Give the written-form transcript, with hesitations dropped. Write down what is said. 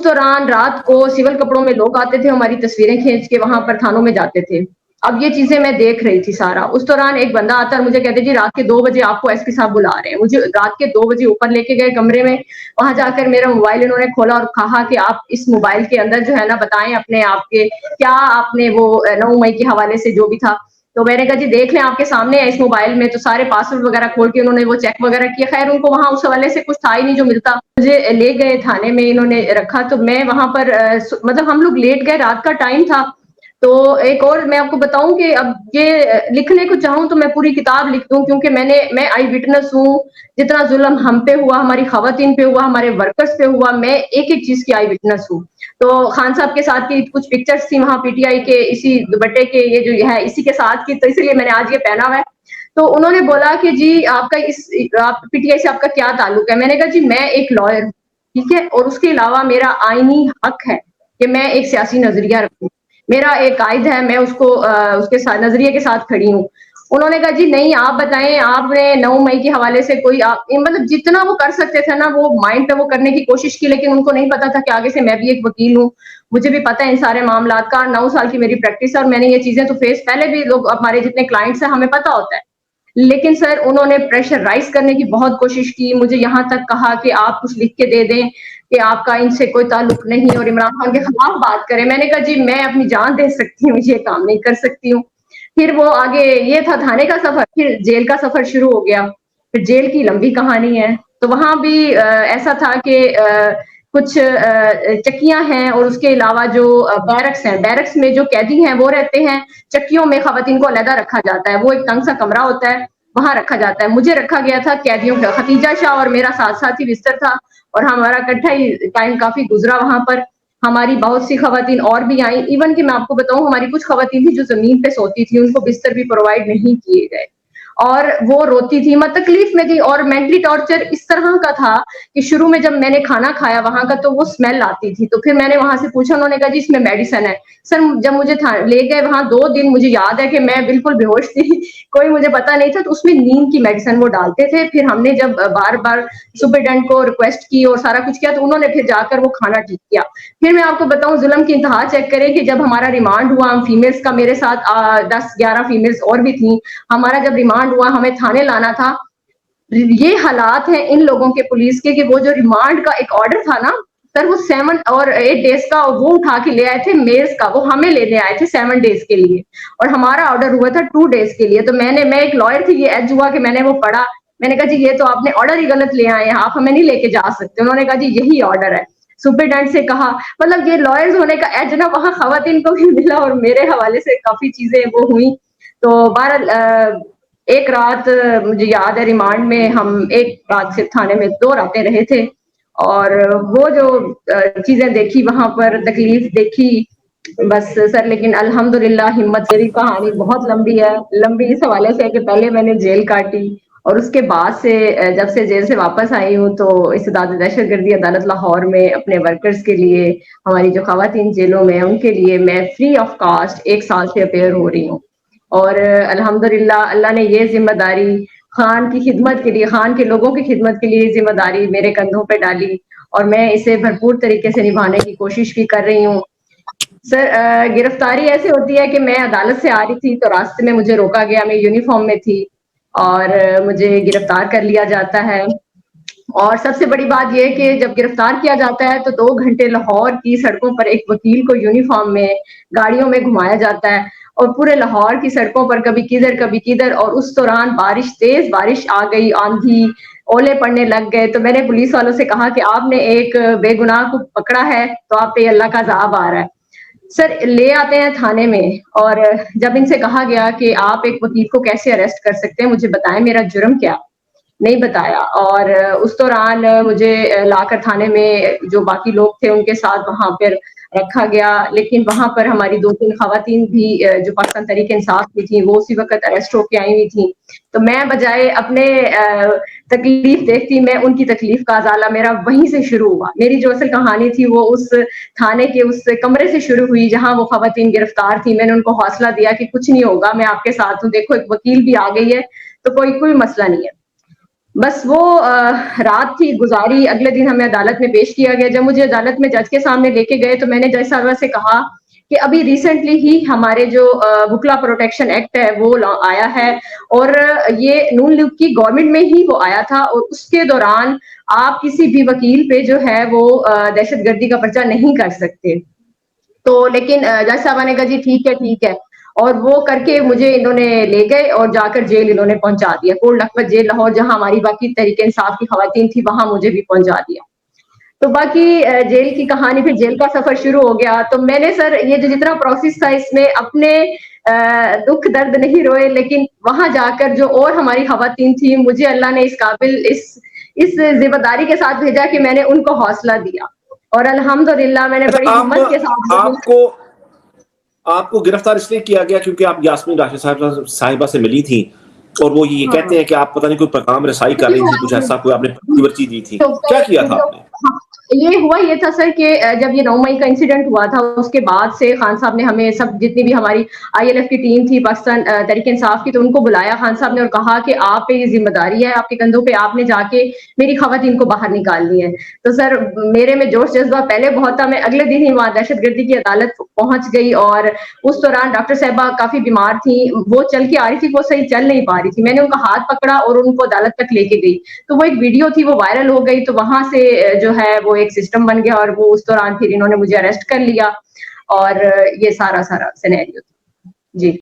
اس دوران رات کو سول کپڑوں میں لوگ آتے تھے, ہماری تصویریں کھینچ کے وہاں پر تھانوں میں جاتے تھے. اب یہ چیزیں میں دیکھ رہی تھی سارا. اس دوران ایک بندہ آتا ہے, مجھے کہتے جی رات کے 2 بجے آپ کو ایس پی صاحب بلا رہے ہیں. مجھے رات کے 2 بجے اوپر لے کے گئے کمرے میں, وہاں جا کر میرا موبائل انہوں نے کھولا اور کہا کہ آپ اس موبائل کے اندر جو ہے نا بتائیں اپنے آپ کے کیا آپ نے وہ 9 مئی کے حوالے سے جو بھی تھا. تو میں نے کہا جی دیکھ لیں آپ کے سامنے ہے اس موبائل میں. تو سارے پاسورڈ وغیرہ کھول کے انہوں نے وہ چیک وغیرہ کیا. خیر ان کو وہاں اس حوالے سے کچھ تھا ہی نہیں جو ملتا. مجھے لے گئے تھانے میں, انہوں نے رکھا. تو میں وہاں پر مطلب ہم لوگ لیٹ گئے, رات کا ٹائم تھا. تو ایک اور میں آپ کو بتاؤں کہ اب یہ لکھنے کو چاہوں تو میں پوری کتاب لکھ دوں, کیونکہ میں آئی وٹنس ہوں. جتنا ظلم ہم پہ ہوا, ہماری خواتین پہ ہوا, ہمارے ورکرز پہ ہوا, میں ایک ایک چیز کی آئی وٹنس ہوں. تو خان صاحب کے ساتھ کی کچھ پکچرز تھی وہاں پی ٹی آئی کے اسی دوپٹے کے, یہ جو ہے اسی کے ساتھ کی, تو اسی لیے میں نے آج یہ پہنا ہوا ہے. تو انہوں نے بولا کہ جی آپ کا پی ٹی آئی سے آپ کا کیا تعلق ہے. میں نے کہا جی میں ایک لائر ہوں, ٹھیک ہے, اور اس کے علاوہ میرا آئینی حق ہے کہ میں ایک سیاسی نظریہ رکھوں. میرا ایک قائد ہے, میں اس کو اس کے ساتھ نظریے کے ساتھ کھڑی ہوں. انہوں نے کہا جی نہیں آپ بتائیں, آپ نے 9 مئی کے حوالے سے کوئی مطلب جتنا وہ کر سکتے تھے نا وہ مائنڈ پہ وہ کرنے کی کوشش کی, لیکن ان کو نہیں پتا تھا کہ آگے سے میں بھی ایک وکیل ہوں, مجھے بھی پتا ہے ان سارے معاملات کا. 9 سال کی میری پریکٹس ہے اور میں نے یہ چیزیں تو فیس پہلے بھی لوگ ہمارے جتنے کلائنٹس ہیں ہمیں پتا ہوتا ہے. لیکن سر انہوں نے پریشر رائز کرنے کی بہت کوشش کی. مجھے یہاں تک کہا کہ آپ کچھ لکھ کے دے دیں کہ آپ کا ان سے کوئی تعلق نہیں اور عمران خان کے خلاف بات کریں. میں نے کہا جی میں اپنی جان دے سکتی ہوں, یہ کام نہیں کر سکتی ہوں. پھر وہ آگے یہ تھا تھانے کا سفر, پھر جیل کا سفر شروع ہو گیا. پھر جیل کی لمبی کہانی ہے. تو وہاں بھی ایسا تھا کہ کچھ چکیاں ہیں اور اس کے علاوہ جو بیرکس ہیں, بیرکس میں جو قیدی ہیں وہ رہتے ہیں. چکیوں میں خواتین کو علیحدہ رکھا جاتا ہے, وہ ایک تنگ سا کمرہ ہوتا ہے, وہاں رکھا جاتا ہے. مجھے رکھا گیا تھا قیدیوں کا, ختیجہ شاہ اور میرا ساتھ ساتھی بستر تھا, اور ہمارا اکٹھا ہی ٹائم کافی گزرا وہاں پر. ہماری بہت سی خواتین اور بھی آئیں, ایون کہ میں آپ کو بتاؤں ہماری کچھ خواتین تھی جو زمین پہ سوتی تھی, ان کو بستر بھی پرووائڈ نہیں کیے گئے اور وہ روتی تھی, تکلیف میں تھی. اور مینٹلی ٹارچر اس طرح کا تھا کہ شروع میں جب میں نے کھانا کھایا وہاں کا تو وہ اسمیل آتی تھی. تو پھر میں نے وہاں سے پوچھا, انہوں نے کہا جی اس میں میڈیسن ہے. سر جب مجھے لے گئے وہاں 2 دن, مجھے یاد ہے کہ میں بالکل بے ہوش تھی, کوئی مجھے پتا نہیں تھا. تو اس میں نیند کی میڈیسن وہ ڈالتے تھے. پھر ہم نے جب بار بار سپرڈینٹ کو ریکویسٹ کی اور سارا کچھ کیا تو انہوں نے پھر جا کر وہ کھانا ٹھیک کیا. پھر میں آپ کو بتاؤں ظلم کی انتہا چیک کریں کہ جب ہمارا ریمانڈ ہوا, ہم فیمیلز کا, میرے ساتھ 10-11 فیمیلز اور بھی تھیں, ہمارا جب ریمانڈ ہوا ہمیں تھانے لانا تھا. یہ حالات ہیں ان لوگوں کے پولیس کے کہ وہ جو ریمانڈ کا ایک آرڈر تھا نا سر, وہ 7 اور 8 ڈیز کا وہ اٹھا کے لے آئے تھے میز کا, وہ ہمیں لینے آئے تھے 7 ڈیز کے لیے, اور ہمارا آرڈر ہوا تھا 2 ڈیز کے لیے. تو میں ایک لائر تھی, یہ ایج ہوا کہ میں نے وہ پڑھا. میں نے کہا جی یہ تو آپ نے آرڈر ہی غلط لے آئے ہیں, آپ ہمیں نہیں لے کے جا سکتے. انہوں نے کہا جی یہی آرڈر ہے. سپرڈینٹ سے کہا, مطلب یہ لائرز ہونے کا ایج نا وہاں خواتین کو بھی ملا اور میرے حوالے سے کافی چیزیں وہ ہوئی. تو بہرحال ایک رات مجھے یاد ہے ریمانڈ میں ہم ایک رات سے تھانے میں 2 راتیں رہے تھے, اور وہ جو چیزیں دیکھی وہاں پر, تکلیف دیکھی بس سر. لیکن الحمدللہ ہمت, میری کہانی بہت لمبی ہے, لمبی اس حوالے سے کہ پہلے میں نے جیل کاٹی اور اس کے بعد سے جب سے جیل سے واپس آئی ہوں تو استداد دہشت گردی عدالت لاہور میں اپنے ورکرز کے لیے, ہماری جو خواتین جیلوں میں ان کے لیے میں فری آف کاسٹ 1 سال سے اپیئر ہو رہی ہوں. اور الحمدللہ اللہ نے یہ ذمہ داری خان کی خدمت کے لیے, خان کے لوگوں کی خدمت کے لیے ذمہ داری میرے کندھوں پہ ڈالی, اور میں اسے بھرپور طریقے سے نبھانے کی کوشش بھی کر رہی ہوں. سر گرفتاری ایسے ہوتی ہے کہ میں عدالت سے آ رہی تھی تو راستے میں مجھے روکا گیا, میں یونیفارم میں تھی اور مجھے گرفتار کر لیا جاتا ہے. اور سب سے بڑی بات یہ کہ جب گرفتار کیا جاتا ہے تو 2 گھنٹے لاہور کی سڑکوں پر ایک وکیل کو یونیفارم میں گاڑیوں میں گھمایا جاتا ہے, اور پورے لاہور کی سڑکوں پر کبھی کدھر کبھی کدھر. اور اس دوران بارش, تیز بارش آ گئی, آندھی, اولے پڑنے لگ گئے. تو میں نے پولیس والوں سے کہا کہ آپ نے ایک بے گناہ کو پکڑا ہے تو آپ پہ اللہ کا عذاب آ رہا ہے. سر لے آتے ہیں تھانے میں, اور جب ان سے کہا گیا کہ آپ ایک وکیل کو کیسے اریسٹ کر سکتے ہیں, مجھے بتائیں میرا جرم کیا, نہیں بتایا. اور اس دوران مجھے لا کر تھانے میں جو باقی لوگ تھے ان کے ساتھ وہاں پر رکھا گیا. لیکن وہاں پر ہماری 2-3 خواتین بھی جو پاکستان تحریک انصاف کی تھیں وہ اسی وقت اریسٹ ہو کے آئی ہوئی تھیں. تو میں بجائے اپنے تکلیف دیکھتی, میں ان کی تکلیف کا ازالہ میرا وہیں سے شروع ہوا. میری جو اصل کہانی تھی وہ اس تھانے کے اس کمرے سے شروع ہوئی جہاں وہ خواتین گرفتار تھی. میں نے ان کو حوصلہ دیا کہ کچھ نہیں ہوگا, میں آپ کے ساتھ ہوں, دیکھو ایک وکیل بھی آ گئی ہے تو کوئی مسئلہ نہیں ہے. بس وہ رات تھی گزاری، اگلے دن ہمیں عدالت میں پیش کیا گیا. جب مجھے عدالت میں جج کے سامنے لے کے گئے تو میں نے جج صاحبہ سے کہا کہ ابھی ریسنٹلی ہی ہمارے جو وکلا پروٹیکشن ایکٹ ہے وہ آیا ہے، اور یہ نون لیگ کی گورنمنٹ میں ہی وہ آیا تھا، اور اس کے دوران آپ کسی بھی وکیل پہ جو ہے وہ دہشت گردی کا پرچہ نہیں کر سکتے. تو لیکن جج صاحبہ نے کہا جی ٹھیک ہے ٹھیک ہے، اور وہ کر کے مجھے انہوں نے لے گئے اور جا کر جیل انہوں نے پہنچا دیا، کوٹ لکھپت جیل لاہور، جہاں ہماری باقی تحریک انصاف کی خواتین تھی وہاں مجھے بھی پہنچا دیا. تو باقی جیل کی کہانی، پھر جیل کا سفر شروع ہو گیا. تو میں نے سر یہ جو جتنا پروسیس تھا اس میں اپنے دکھ درد نہیں روئے، لیکن وہاں جا کر جو اور ہماری خواتین تھیں مجھے اللہ نے اس قابل اس ذمہ داری کے ساتھ بھیجا کہ میں نے ان کو حوصلہ دیا، اور الحمدللہ میں نے بڑی اچھا، ہمت کے ساتھ. آپ کو گرفتار اس لیے کیا گیا کیونکہ آپ یاسمین راشد صاحبہ سے ملی تھی اور وہ یہ کہتے ہیں کہ آپ پتہ نہیں کوئی پیغام رسائی کر رہی تھی، کچھ ایسا، کوئی آپ نے پرچی ورچی دی تھی، کیا کیا تھا آپ نے؟ یہ ہوا یہ تھا سر کہ جب یہ 9 مئی کا انسیڈنٹ ہوا تھا اس کے بعد سے خان صاحب نے ہمیں سب جتنی بھی ہماری آئی ایل ایف کی ٹیم تھی پاکستان تحریک انصاف کی، تو ان کو بلایا خان صاحب نے اور کہا کہ آپ پہ یہ ذمہ داری ہے، آپ کے کندھوں پہ، آپ نے جا کے میری خواتین کو باہر نکالنی ہے. تو سر میرے میں جوش جذبہ پہلے بہت تھا، میں اگلے دن ہی وہاں دہشت گردی کی عدالت پہنچ گئی، اور اس دوران ڈاکٹر صاحبہ کافی بیمار تھیں، وہ چل کے آ رہی تھی، وہ صحیح چل نہیں پا رہی تھی. میں نے ان کا ہاتھ پکڑا اور ان کو عدالت تک لے کے گئی. تو وہ ایک ویڈیو تھی، وہ وائرل ہو گئی، تو وہاں سے جو ہے وہ ایک سسٹم بن گیا، اور وہ اس دوران پھر انہوں نے مجھے اریسٹ کر لیا، اور یہ سارا سینیریو.